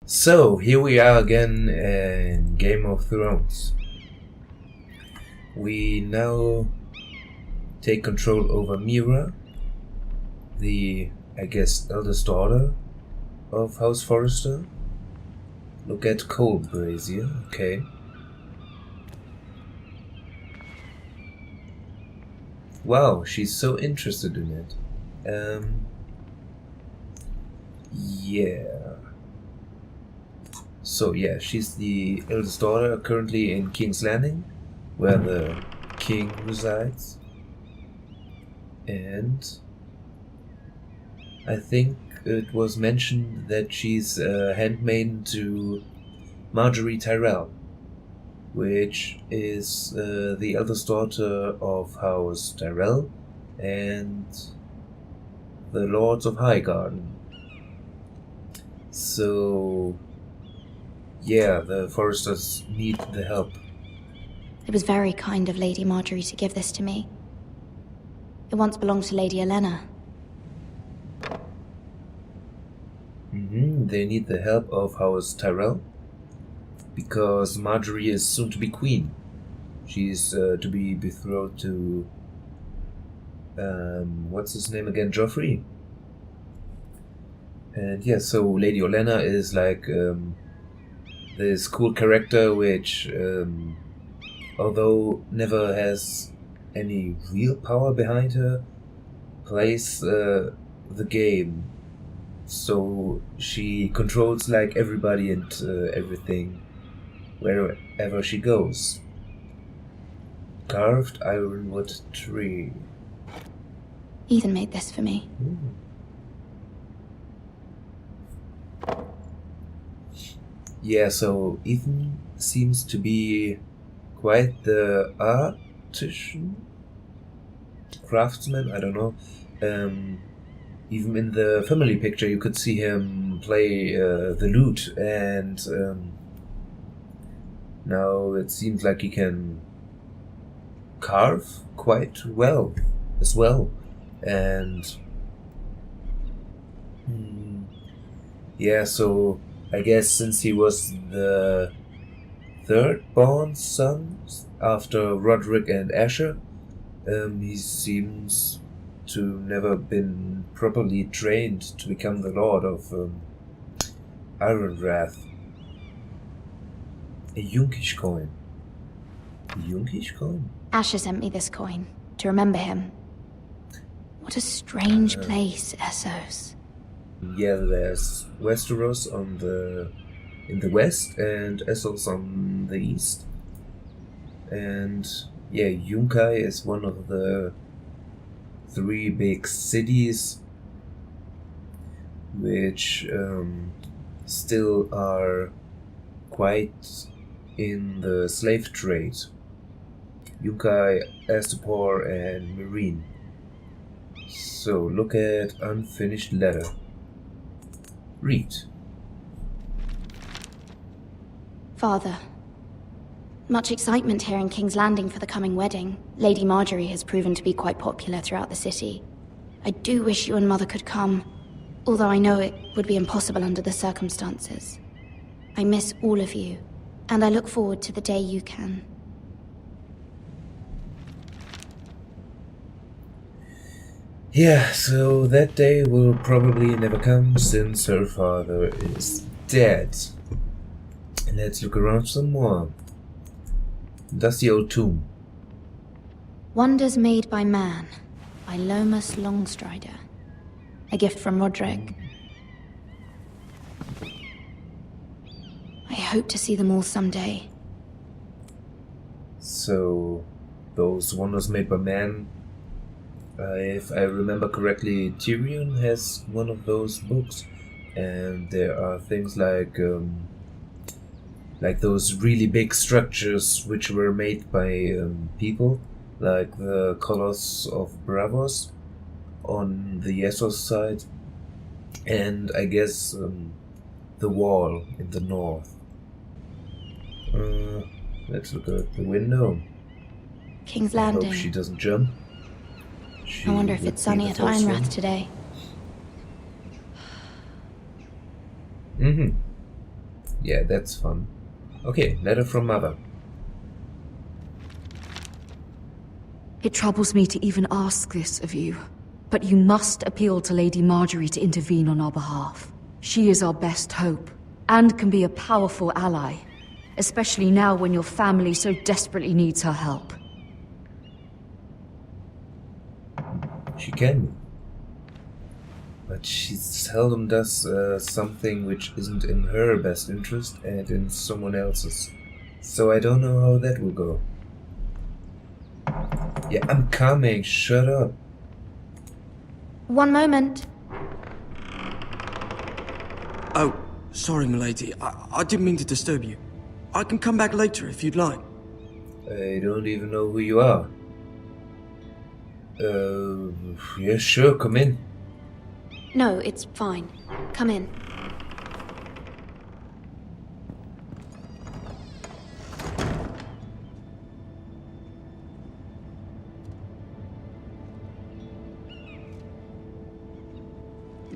So, here we are again in Game of Thrones. We now take control over Mira, the, eldest daughter of House Forrester. Look at Cole Brazier, okay. Wow, she's so interested in it. Yeah. So yeah, she's the eldest daughter, currently in King's Landing, where the king resides. And I think it was mentioned that she's a handmaiden to Marjorie Tyrell, which is the eldest daughter of House Tyrell and the Lords of Highgarden. So yeah, the Foresters need the help. It was very kind of Lady Marjorie to give this to me. It once belonged to Lady Olenna. They need the help of House Tyrell, because Marjorie is soon to be queen. She's to be betrothed to what's his name again? Joffrey. And yeah, so Lady Olenna is like this cool character which, although never has any real power behind her, plays the game. So she controls like everybody and everything wherever she goes. Carved ironwood tree. Ethan made this for me. Yeah, so Ethan seems to be quite the artisan, craftsman, I don't know. Even in the family picture you could see him play the lute, and now it seems like he can carve quite well as well. And yeah, so I guess since he was the third born son after Roderick and Asher, he seems to never been properly trained to become the Lord of Ironwrath. A Yunkish coin. A Yunkish coin? Asher sent me this coin to remember him. What a strange place, Essos. Yeah, there's Westeros in the west and Essos on the east. And yeah, Yunkai is one of the three big cities which still are quite in the slave trade. Yunkai, Astapor, and Meereen. So look at unfinished letter. Read. Father, much excitement here in King's Landing for the coming wedding. Lady Marjorie has proven to be quite popular throughout the city. I do wish you and Mother could come, although I know it would be impossible under the circumstances. I miss all of you, and I look forward to the day you can. Yeah, so that day will probably never come since her father is dead. And let's look around some more. Dusty old tomb. Wonders Made by Man, by Lomas Longstrider. A gift from Roderick. I hope to see them all someday. So, those wonders made by man. If I remember correctly, Tyrion has one of those books, and there are things like those really big structures which were made by people, like the Colossus of Bravos on the Essos side, and I guess the wall in the north. Let's look at the window. King's I Landing. hope she doesn't jump. I wonder if it's sunny at Ironwrath today. Yeah, that's fun. Okay, letter from Mother. It troubles me to even ask this of you, but you must appeal to Lady Marjorie to intervene on our behalf. She is our best hope, and can be a powerful ally, especially now when your family so desperately needs her help. She can be. But she seldom does something which isn't in her best interest and in someone else's. So I don't know how that will go. Yeah, I'm coming. Shut up. One moment. Oh, sorry, milady. I didn't mean to disturb you. I can come back later if you'd like. I don't even know who you are. Yeah, sure, come in. No, it's fine. Come in.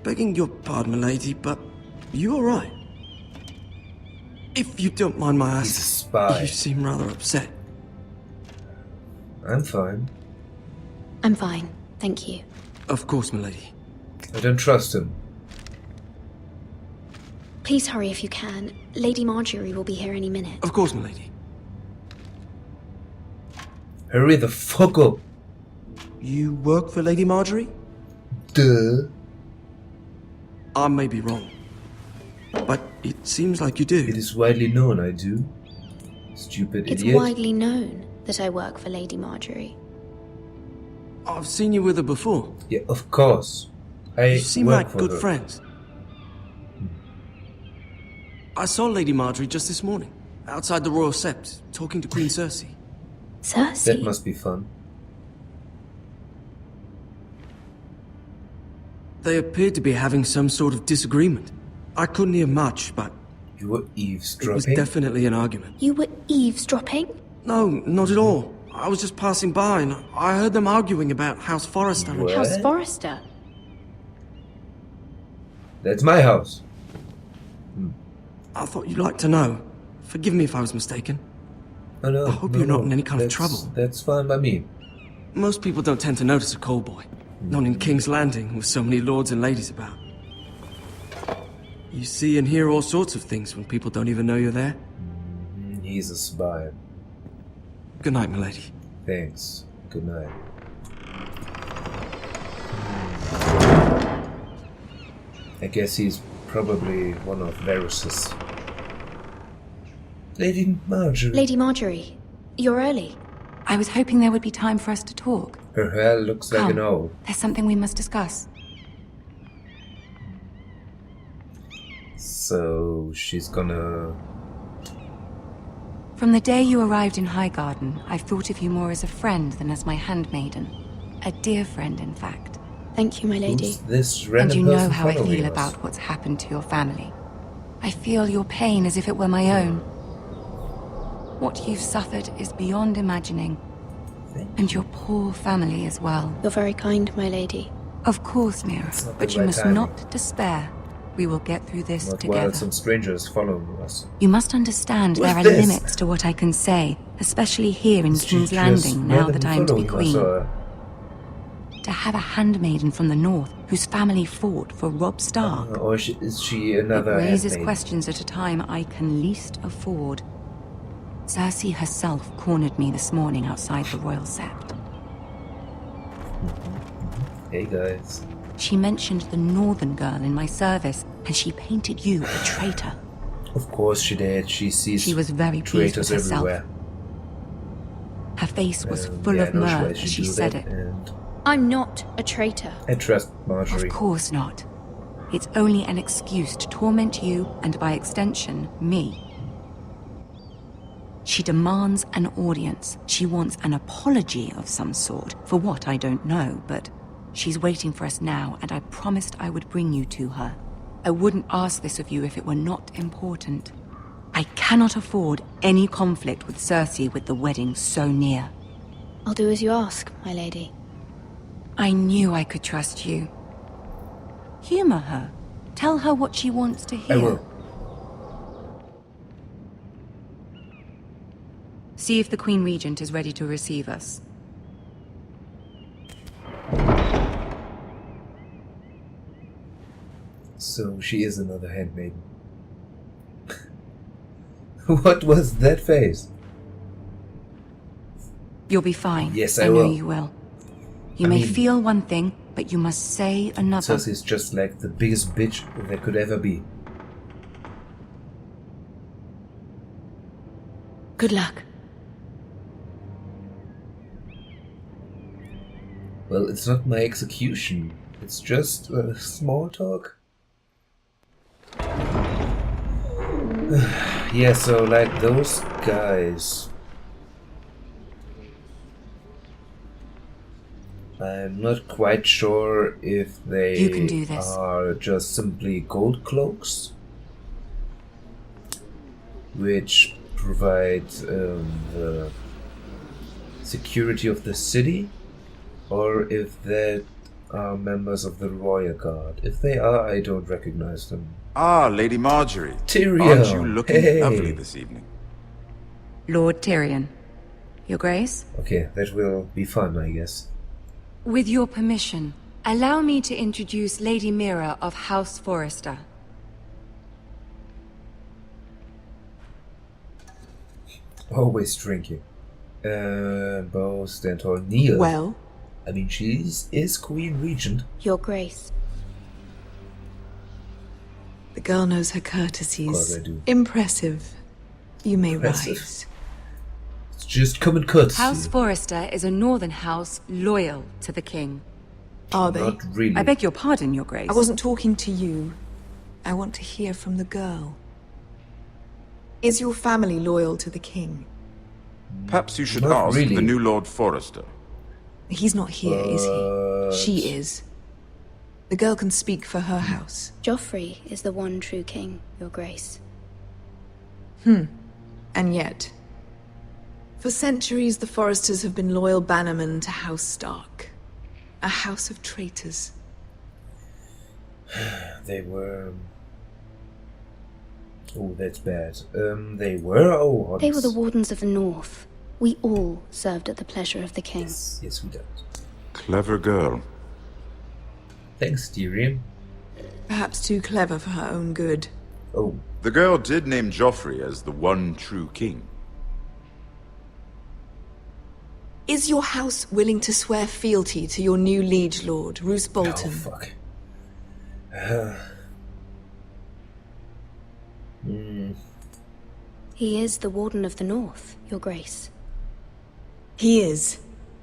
Begging your pardon, milady, but you alright? If you don't mind my He's a asking, spy. you seem rather upset. I'm fine. I'm fine, thank you. Of course, milady. I don't trust him. Please hurry if you can. Lady Marjorie will be here any minute. Of course, milady. Hurry the fuck up. You work for Lady Marjorie? Duh. I may be wrong, but it seems like you do. It is widely known I do. Stupid It's idiot. widely known that I work for Lady Marjorie. I've seen you with her before. Yeah, of course. I You seem work like for good her. friends. I saw Lady Marjorie just this morning, outside the Royal Sept, talking to Queen Cersei. Cersei? That must be fun. They appeared to be having some sort of disagreement. I couldn't hear much, but You were it was eavesdropping? definitely an argument. You were eavesdropping? No, not at all. I was just passing by and I heard them arguing about House Forrester. What? House Forrester? That's my house. I thought you'd like to know. Forgive me if I was mistaken. Oh, no, I hope no, you're not no. in any kind of That's- trouble. That's fine by me. Most people don't tend to notice a call boy. Not in King's Landing with so many lords and ladies about. You see and hear all sorts of things when people don't even know you're there. He's a spy. Good night, milady. Thanks. Good night. I guess he's probably one of Varys's. Lady Marjorie. Lady Marjorie, you're early. I was hoping there would be time for us to talk. Her hair looks like Come. an owl. There's something we must discuss. So she's gonna... From the day you arrived in Highgarden, I've thought of you more as a friend than as my handmaiden. A dear friend, in fact. Thank you, my lady. Who's this And random you know person how I following feel us? about what's happened to your family. I feel your pain as if it were my own. What you've suffered is beyond imagining. And your poor family as well. You're very kind, my lady. Of course, Mira, It's not but the you right must timing. not despair. We will get through this Not while together. some strangers following us. You must understand What's there are this? limits to what I can say, especially here in Is she King's just Landing now that I am to be randomly following us, queen. To have a handmaiden from the north whose family fought for Robb Stark. Or is she It another raises handmaid? questions at a time I can least afford. Cersei herself cornered me this morning outside the Royal Sept. Hey guys. She mentioned the northern girl in my service, and she painted you a traitor. Of course she did. She sees She was very pleased with traitors herself. everywhere. Her face was full Yeah, of no mirth choice, as she do said that, it. And I'm not a traitor. I trust Marjorie. Of course not. It's only an excuse to torment you, and by extension, me. She demands an audience. She wants an apology of some sort. For what, I don't know, but she's waiting for us now, and I promised I would bring you to her. I wouldn't ask this of you if it were not important. I cannot afford any conflict with Cersei with the wedding so near. I'll do as you ask, my lady. I knew I could trust you. Humor her. Tell her what she wants to hear. I will. See if the Queen Regent is ready to receive us. So she is another handmaiden. What was that face? You'll be fine. Yes, I know will. you will. You I may mean, feel one thing, but you must say another. Cersei's just like the biggest bitch there could ever be. Good luck. Well, it's not my execution. It's just small talk. Yeah, so like those guys. I'm not quite sure if they You can do this. are just simply gold cloaks, which provide the security of the city, or if they are members of the royal guard. If they are, I don't recognize them. Ah, Lady Marjorie. Tyrion! Aren't you looking Hey. lovely this evening? Lord Tyrion. Your Grace? Okay, that will be fun, I guess. With your permission, allow me to introduce Lady Mira of House Forrester. Always drinking. Bo stand tall. Neil. Well, I mean, she is Queen Regent. Your Grace. the girl knows her Of course courtesies. I do. Impressive. You may Impressive. rise. It's just common courtesy. House Forrester is a northern house loyal to the king. Are they? Not really. I beg your pardon, Your Grace. I wasn't talking to you. I want to hear from the girl. Is your family loyal to the king? Perhaps you should Not ask really. the new Lord Forrester. He's not here, is But- he? She is. The girl can speak for her house. Joffrey is the one true king, Your Grace. And yet, for centuries the Forresters have been loyal bannermen to House Stark. A house of traitors. They were. Oh, that's bad. They were. Oh, They were the Wardens of the North. We all served at the pleasure of the king. Yes, we did. Clever girl. Thanks, Tyrion. Perhaps too clever for her own good. Oh, The girl did name Joffrey as the one true king. Is your house willing to swear fealty to your new liege lord, Roose oh Bolton? fuck. He is the Warden of the North, Your Grace. He is.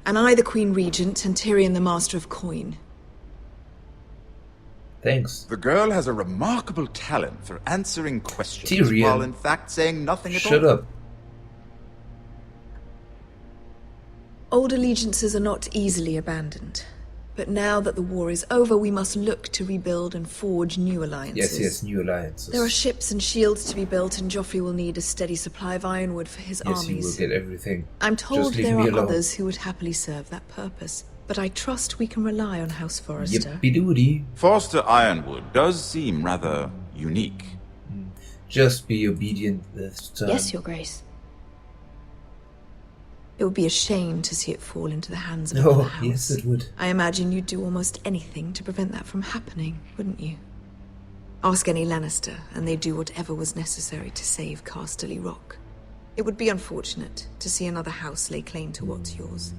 And I the Queen Regent and Tyrion the Master of Coin. Thanks. The girl has a remarkable talent for answering questions Tyrion. while in fact saying nothing at all. Shut up. Old allegiances are not easily abandoned. But now that the war is over, we must look to rebuild and forge new alliances. Yes, new alliances. There are ships and shields to be built, and Joffrey will need a steady supply of ironwood for his Yes, you will armies. get everything. I'm told Just leave there me are alone. others who would happily serve that purpose, but I trust we can rely on House Forrester. Yippee-doody. Forster Ironwood does seem rather unique. Just be obedient this time. Yes, Your Grace. It would be a shame to see it fall into the hands of Oh, another house. yes, it would. I imagine you'd do almost anything to prevent that from happening, wouldn't you? Ask any Lannister, and they'd do whatever was necessary to save Casterly Rock. It would be unfortunate to see another house lay claim to what's yours.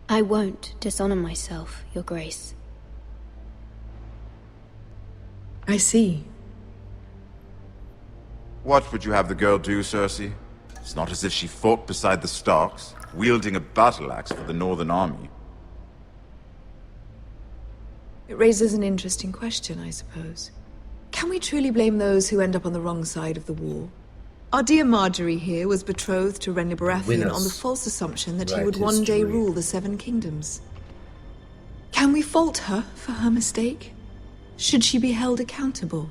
I won't dishonor myself, Your Grace. I see. What would you have the girl do, Cersei? It's not as if she fought beside the Starks, wielding a battle axe for the Northern Army. It raises an interesting question, I suppose. Can we truly blame those who end up on the wrong side of the war? Our dear Marjorie here was betrothed to Renly Baratheon Winners. on the false assumption that he Write would one day history. rule the Seven Kingdoms. Can we fault her for her mistake? Should she be held accountable?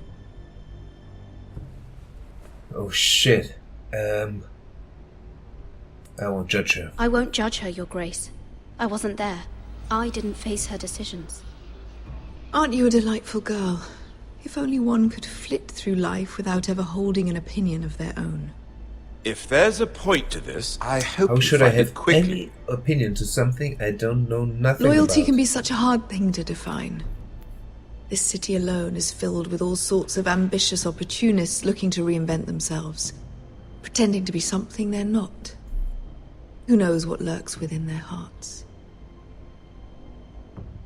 Oh shit. I won't judge her. I won't judge her, Your Grace. I wasn't there. I didn't face her decisions. Aren't you a delightful girl? If only one could flit through life without ever holding an opinion of their own. If there's a point to this, I hope How you should I find it have quickly. any opinion to something I don't know nothing Loyalty about? can be such a hard thing to define. This city alone is filled with all sorts of ambitious opportunists looking to reinvent themselves, pretending to be something they're not. Who knows what lurks within their hearts?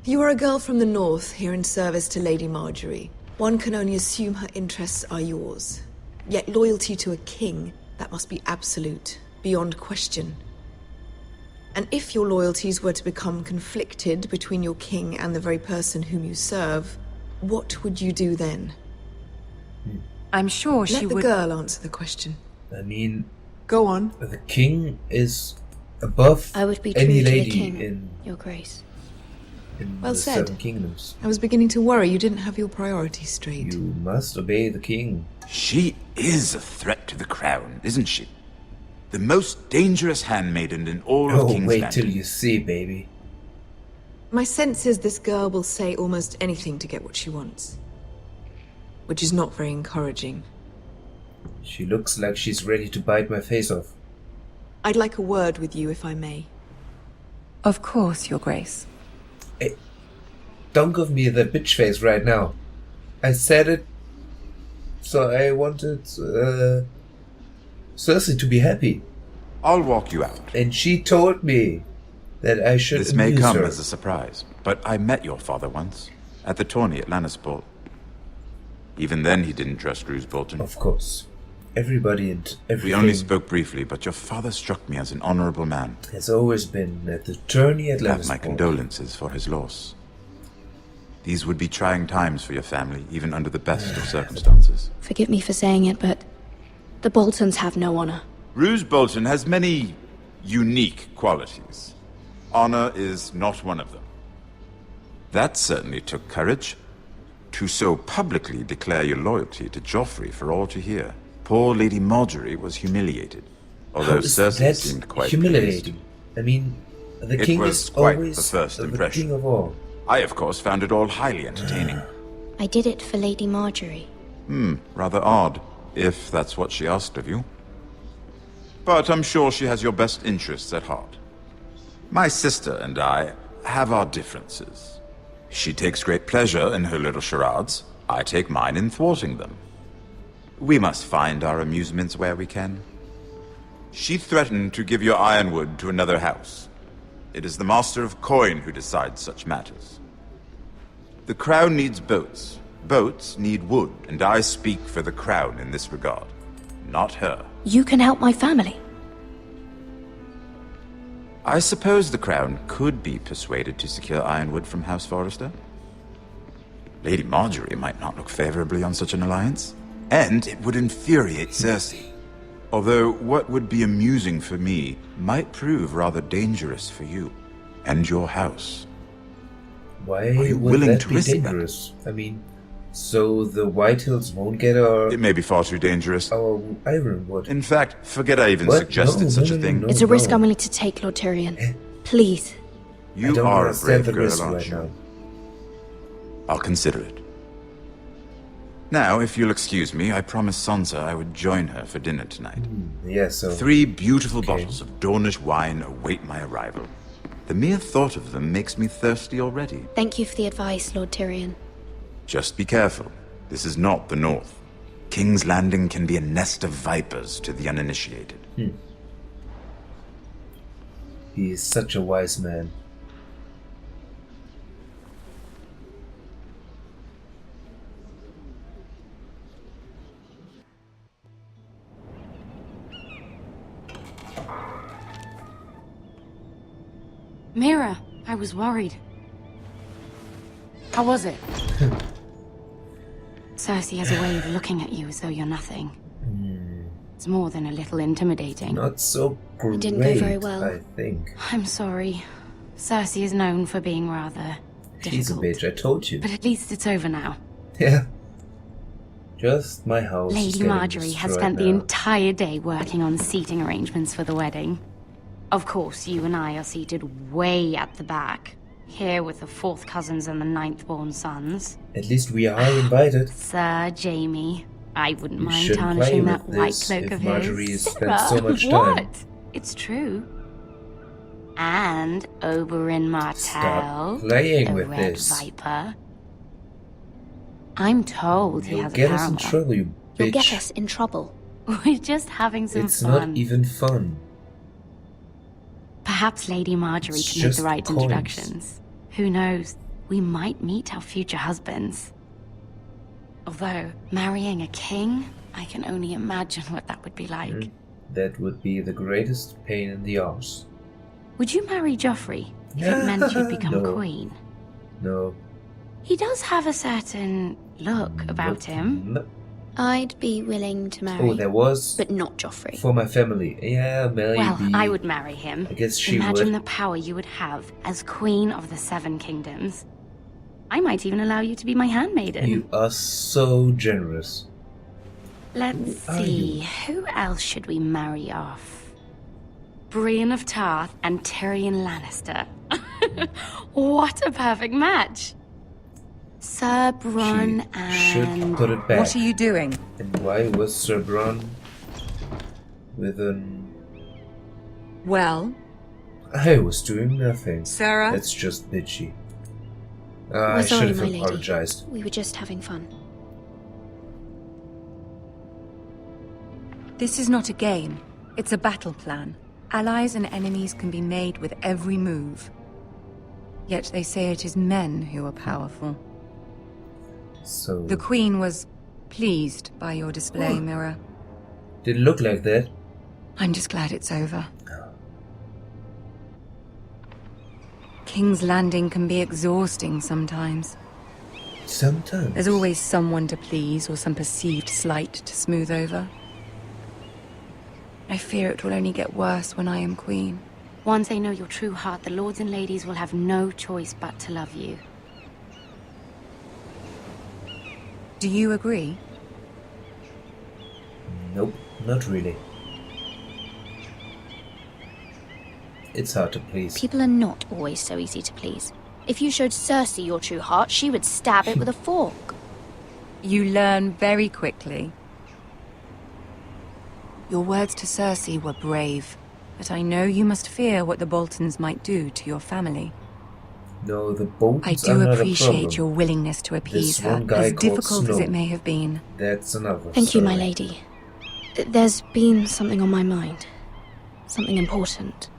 You are a girl from the north, here in service to Lady Marjorie. One can only assume her interests are yours. Yet loyalty to a king, that must be absolute, beyond question. And if your loyalties were to become conflicted between your king and the very person whom you serve, what would you do then? I'm sure she Let the would... girl answer the question. I mean, Go on. the king is above I would be true any to the lady king, Your Grace. in Well the said. 7 Kingdoms. I was beginning to worry you didn't have your priorities straight. You must obey the king. She is a threat to the crown, isn't she? The most dangerous handmaiden in all of Oh, King's wait Landing. till you see, baby. My sense is this girl will say almost anything to get what she wants. Which is not very encouraging. She looks like she's ready to bite my face off. I'd like a word with you, if I may. Of course, Your Grace. Don't give me the bitch face right now. I said it, so I wanted Cersei to be happy. I'll walk you out. And she told me that I should This may amuse come her. as a surprise, but I met your father once, at the tourney at Lannisport. Even then he didn't trust Roose Bolton. Of course. Everybody and We everything only spoke briefly, but your father struck me as an honorable man. has always been at the tourney at Have my Lannisport. condolences for his loss. These would be trying times for your family, even under the best of circumstances. Forgive me for saying it, but the Boltons have no honor. Roose Bolton has many unique qualities. Honor is not one of them. That certainly took courage. To so publicly declare your loyalty to Joffrey for all to hear. Poor Lady Marjorie was humiliated, although How is Cersei that seemed quite humiliating? pleased. I mean, the It king was is quite always the first the impression. king of all. I, of course, found it all highly entertaining. I did it for Lady Marjorie. Rather odd, if that's what she asked of you. But I'm sure she has your best interests at heart. My sister and I have our differences. She takes great pleasure in her little charades. I take mine in thwarting them. We must find our amusements where we can. She threatened to give your ironwood to another house. It is the Master of Coin who decides such matters. The Crown needs boats. Boats need wood, and I speak for the Crown in this regard. Not her. You can help my family. I suppose the Crown could be persuaded to secure ironwood from House Forrester. Lady Marjorie might not look favorably on such an alliance, and it would infuriate Cersei. Although what would be amusing for me might prove rather dangerous for you and your house. Why Are you would willing that to be risk that? dangerous? I mean, so the Whitehills won't get our It may be far too dangerous. ironwood. In fact, forget I even What? suggested No, such no, a no, thing. no. It's a risk I'm willing to take, Lord Tyrion. Please. I You don't are a understand brave the risk girl, aren't right you? now. I'll consider it. Now, if you'll excuse me, I promised Sansa I would join her for dinner tonight. Yeah, so 3 beautiful Okay. bottles of Dornish wine await my arrival. The mere thought of them makes me thirsty already. Thank you for the advice, Lord Tyrion. Just be careful. This is not the North. King's Landing can be a nest of vipers to the uninitiated. he is such a wise man. Mira, I was worried. How was it? Cersei has a way of looking at you as though you're nothing. It's more than a little intimidating. Not so great, didn't go very well. I think. I'm sorry. Cersei is known for being rather She's a difficult. bitch, I told you. But at least it's over now. Yeah. Just my house. is Lady getting Marjorie has destroyed spent the now. entire day working on seating arrangements for the wedding. Of course, you and I are seated way at the back. Here with the 4th cousins and the 9th born sons. At least we are invited. Sir Jaime, I wouldn't You mind shouldn't tarnishing play that with white this cloak if of Marjorie his. has spent so much time. What? It's true. And Oberyn Martell, Stop playing the with Red this. Viper. I'm told he You'll has a get us in paramour. trouble, you You'll get bitch. us in trouble. We're just having some It's fun. not even fun. Perhaps Lady Marjorie It's can make the just right coins. introductions. Who knows? We might meet our future husbands. Although, marrying a king, I can only imagine what that would be like. That would be the greatest pain in the arse. Would you marry Joffrey if it meant you'd become No. queen? No. He does have a certain look about him. No. I'd be willing to marry. Oh, there was But not Joffrey. for my family. Yeah, maybe. Well, I would marry him. I guess she Imagine would. the power you would have as Queen of the Seven Kingdoms. I might even allow you to be my handmaiden. You are so generous. Let's Who are see, you? who else should we marry off? Brienne of Tarth and Tyrion Lannister. What a perfect match! Sir Bronn She should and... put it back. What are you doing? And why was Sir Bronn with an... Well, I was doing nothing. Sarah? That's just bitchy. We're I should sorry, have my lady. apologized. We were just having fun. This is not a game. It's a battle plan. Allies and enemies can be made with every move. Yet they say it is men who are powerful. So... The Queen was pleased by your display, Mira. Didn't look like that. I'm just glad it's over. King's Landing can be exhausting sometimes. Sometimes. There's always someone to please or some perceived slight to smooth over. I fear it will only get worse when I am queen. Once they know your true heart, the lords and ladies will have no choice but to love you. Do you agree? Nope, not really. It's hard to please. People are not always so easy to please. If you showed Cersei your true heart, she would stab it with a fork. You learn very quickly. Your words to Cersei were brave, but I know you must fear what the Boltons might do to your family. No, the Boltons I are do not appreciate a problem. your willingness to appease This her, one guy as called difficult as Snow. it may have been. That's another Thank you, my story. lady. There's been something on my mind. Something important.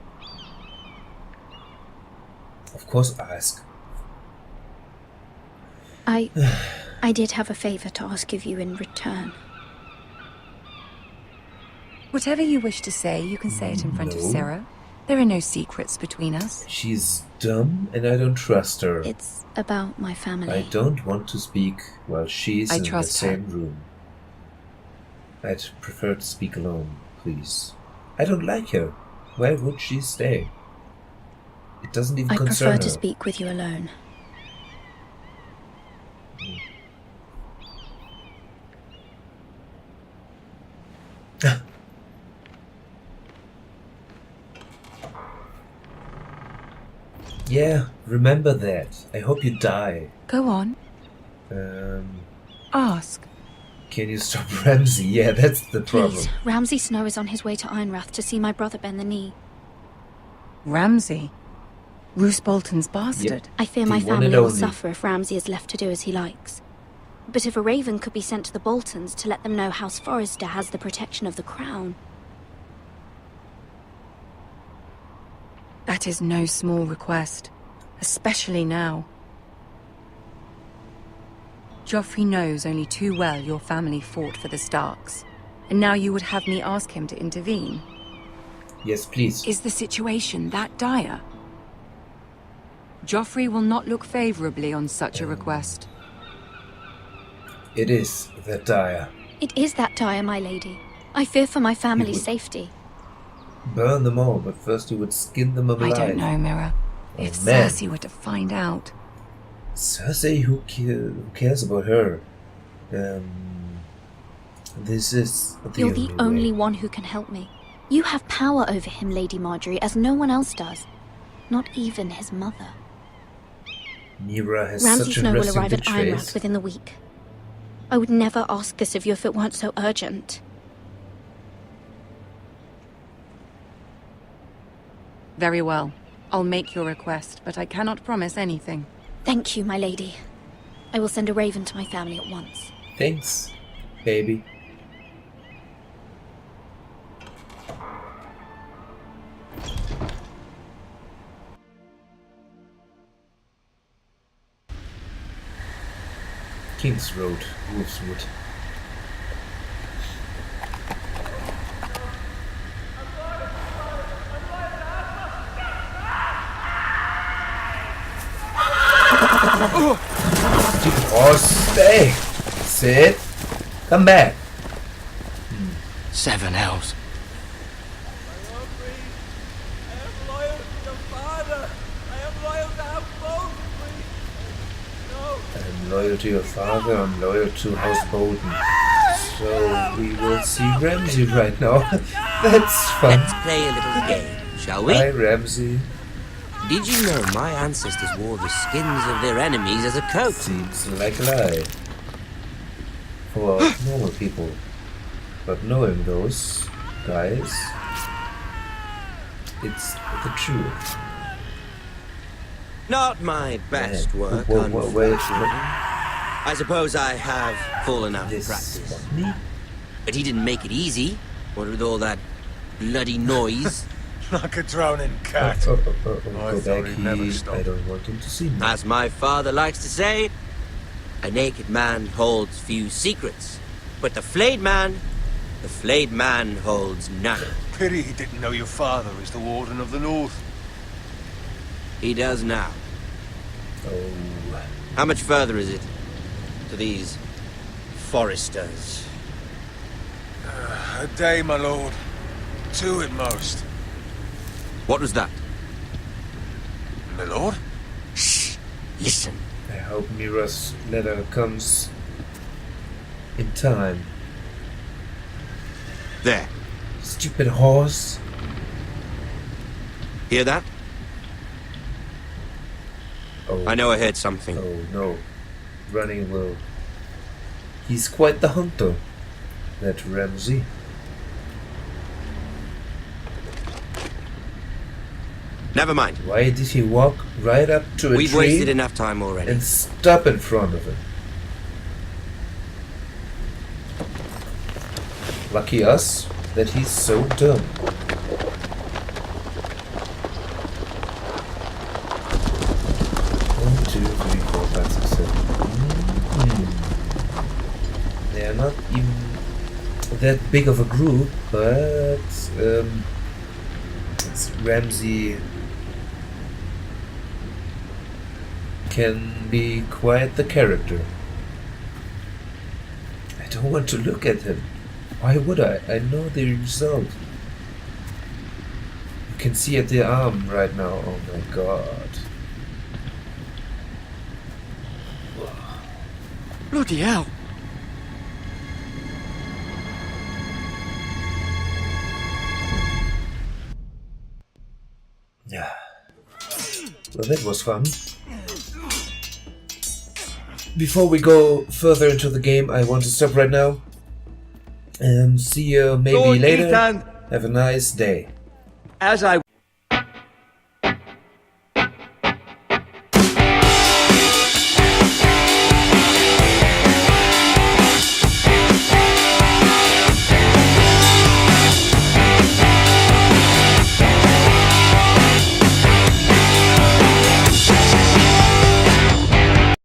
Of course, ask. I did have a favor to ask of you in return. Whatever you wish to say, you can say it in front of No. Sarah. There are no secrets between us. She's dumb and I don't trust her. It's about my family. I don't want to speak while she's I in the trust her. same room. I'd prefer to speak alone, please. I don't like her. Why would she stay? It doesn't even I concern prefer her. to speak with you alone. Yeah, remember that. I hope you die. Go on, Um, ask. can you stop Ramsay? Yeah, that's the problem. Please, Ramsay Snow is on his way to Ironrath to see my brother bend the knee. Ramsay? Roose Bolton's bastard. I fear The my one family and will only. suffer if Ramsay is left to do as he likes. But if a raven could be sent to the Boltons to let them know House Forrester has the protection of the crown. That is no small request, especially now. Joffrey knows only too well your family fought for the Starks, and now you would have me ask him to intervene. Yes, please. Is the situation that dire? Joffrey will not look favorably on such a request. It is that dire. It is that dire, my lady. I fear for my family's would- safety. Burn them all, but first you would skin them I alive. don't know, Mira. Oh, If man. Cersei were to find out... Cersei, who cares about her? This is the You're the way. only one who can help me. You have power over him, Lady Marjorie, as no one else does. Not even his mother. Mira has Ramsay such a Snow will resting arrive at bitch Ironrath face. within the week. I would never ask this of you if it weren't so urgent. Very well. I'll make your request, but I cannot promise anything. Thank you, my lady. I will send a raven to my family at once. Thanks, baby. King's Road, Wolfswood. Stupid horse, stay! Sit! Come back! Seven hells. I'm loyal to your father, I'm loyal to House Bolton. So we will see Ramsay right now. That's fun. Let's play a little game, shall we? Hi, Ramsay. Did you know my ancestors wore the skins of their enemies as a coat? Seems like a lie. For normal people. But knowing those guys, it's the truth. Not my best work, Wait, unfortunately. I suppose I have fallen out of this practice. me? But he didn't make it easy. What with all that bloody noise? Like a droning cat. Go I thought back, he'd never stop. I don't want him to see me. As my father likes to say, a naked man holds few secrets. But the flayed man holds none. Pity he didn't know your father is the Warden of the North. He does now. Oh, How much further is it to these foresters? A day, my lord. 2 at most. What was that? My lord? Shh! Listen. I hope Mira's letter comes in time. There. Stupid horse. Hear that? Oh, I know I heard something. oh no. Running low. He's quite the hunter, that Ramsay. Never mind. Why did he walk right up to a We've tree wasted enough time already. and stop in front of him? Lucky us that he's so dumb. 1, 2, 3, 4, 5, 6, 7. They're not even that big of a group, but Ramsay can be quite the character. I don't want to look at him. Why would I? I know the result. You can see at the arm right now. Oh my god. Bloody hell. Yeah. Well, that was fun. Before we go further into the game, I want to stop right now. See you maybe Lord later. Ethan, Have a nice day. as I